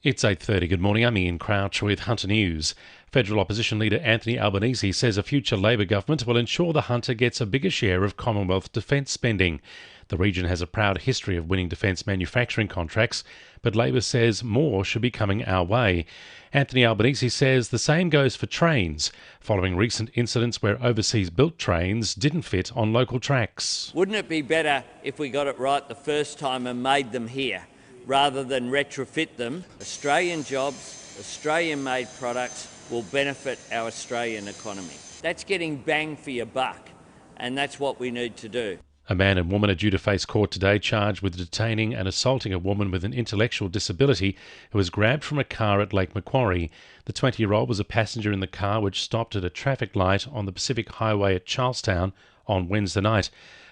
It's 8:30. Good morning. I'm Ian Crouch with Hunter News. Federal opposition leader Anthony Albanese says a future Labor government will ensure the Hunter gets a bigger share of Commonwealth defence spending. The region has a proud history of winning defence manufacturing contracts, but Labor says more should be coming our way. Anthony Albanese says the same goes for trains, following recent incidents where overseas-built trains didn't fit on local tracks. Wouldn't it be better if we got it right the first time and made them here, rather than retrofit them? Australian jobs, Australian-made products will benefit our Australian economy. That's getting bang for your buck, and that's what we need to do. A man and woman are due to face court today charged with detaining and assaulting a woman with an intellectual disability who was grabbed from a car at Lake Macquarie. The 20-year-old was a passenger in the car which stopped at a traffic light on the Pacific Highway at Charlestown on Wednesday night.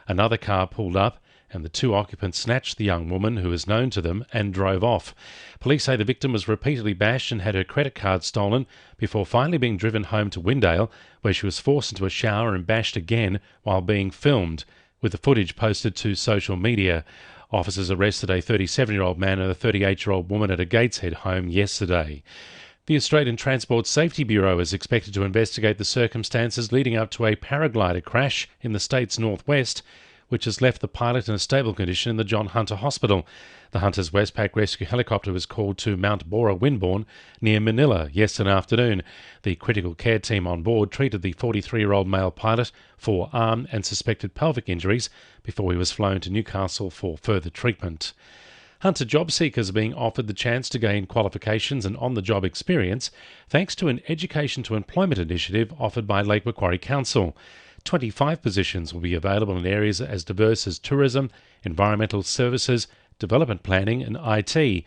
Another car pulled up and the two occupants snatched the young woman, who is known to them, and drove off. Police say the victim was repeatedly bashed and had her credit card stolen before finally being driven home to Windale, where she was forced into a shower and bashed again while being filmed, with the footage posted to social media. Officers arrested a 37-year-old man and a 38-year-old woman at a Gateshead home yesterday. The Australian Transport Safety Bureau is expected to investigate the circumstances leading up to a paraglider crash in the state's northwest, which has left the pilot in a stable condition in the John Hunter Hospital. The Hunter's Westpac rescue helicopter was called to Mount Bora Windbourne near Manila yesterday afternoon. The critical care team on board treated the 43-year-old male pilot for arm and suspected pelvic injuries before he was flown to Newcastle for further treatment. Hunter job seekers are being offered the chance to gain qualifications and on-the-job experience thanks to an Education to Employment initiative offered by Lake Macquarie Council. 25 positions will be available in areas as diverse as tourism, environmental services, development planning and IT.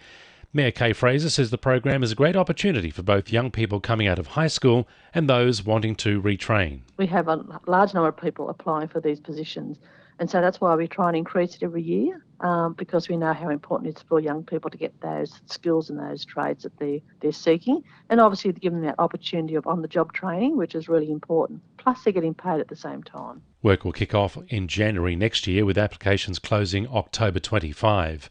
Mayor Kay Fraser says the program is a great opportunity for both young people coming out of high school and those wanting to retrain. We have a large number of people applying for these positions, and so that's why we try and increase it every year, because we know how important it is for young people to get those skills and those trades that they're seeking, and obviously to give them that opportunity of on-the-job training, which is really important. Plus they're getting paid at the same time. Work will kick off in January next year, with applications closing October 25.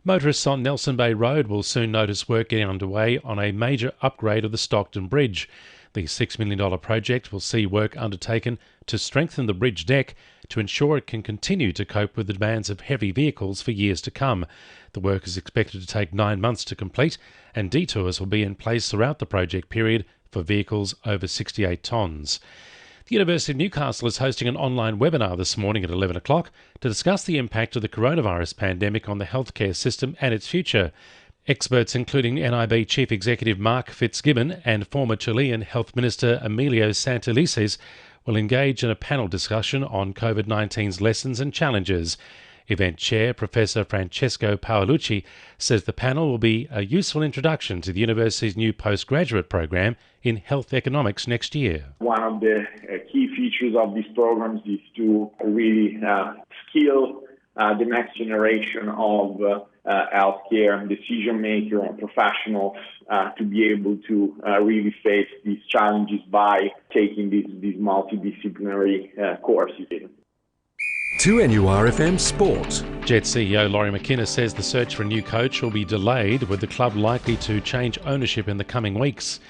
Motorists on Nelson Bay Road will soon notice work getting underway on a major upgrade of the Stockton Bridge. The $6 million project will see work undertaken to strengthen the bridge deck to ensure it can continue to cope with the demands of heavy vehicles for years to come. The work is expected to take 9 months to complete, and detours will be in place throughout the project period for vehicles over 68 tonnes. The University of Newcastle is hosting an online webinar this morning at 11 o'clock to discuss the impact of the coronavirus pandemic on the healthcare system and its future. Experts including NIB Chief Executive Mark Fitzgibbon and former Chilean Health Minister Emilio Santelices will engage in a panel discussion on COVID-19's lessons and challenges. Event Chair Professor Francesco Paolucci says the panel will be a useful introduction to the university's new postgraduate program in health economics next year. One of the key features of these programs is to really skill the next generation of healthcare decision makers and professionals to be able to really face these challenges by taking these multidisciplinary courses. 2NURFM Sport. Jets CEO Laurie McKinnon says the search for a new coach will be delayed, with the club likely to change ownership in the coming weeks.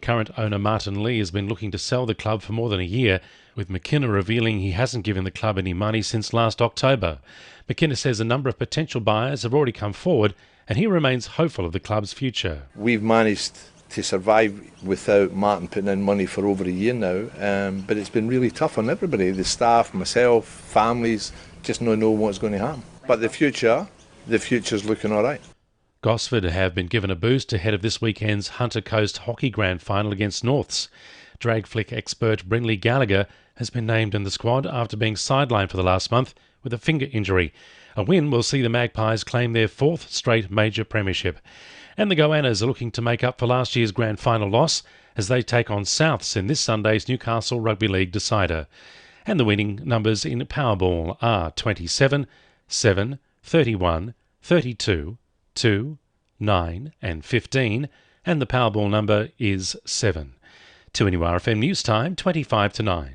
Current owner Martin Lee has been looking to sell the club for more than a year, with McKinnon revealing he hasn't given the club any money since last October. McKinnon says a number of potential buyers have already come forward, and he remains hopeful of the club's future. We've managed to survive without Martin putting in money for over a year now, but it's been really tough on everybody, the staff, myself, families, just not know what's going to happen. But the future's looking all right. Gosford have been given a boost ahead of this weekend's Hunter Coast Hockey Grand Final against Norths. Drag flick expert Brindley Gallagher has been named in the squad after being sidelined for the last month with a finger injury. A win will see the Magpies claim their fourth straight major premiership. And the Goannas are looking to make up for last year's grand final loss as they take on Souths in this Sunday's Newcastle Rugby League decider. And the winning numbers in Powerball are 27, 7, 31, 32, 2, 9 and 15, and the Powerball number is 7. 2NURFM News Time, 25 to 9.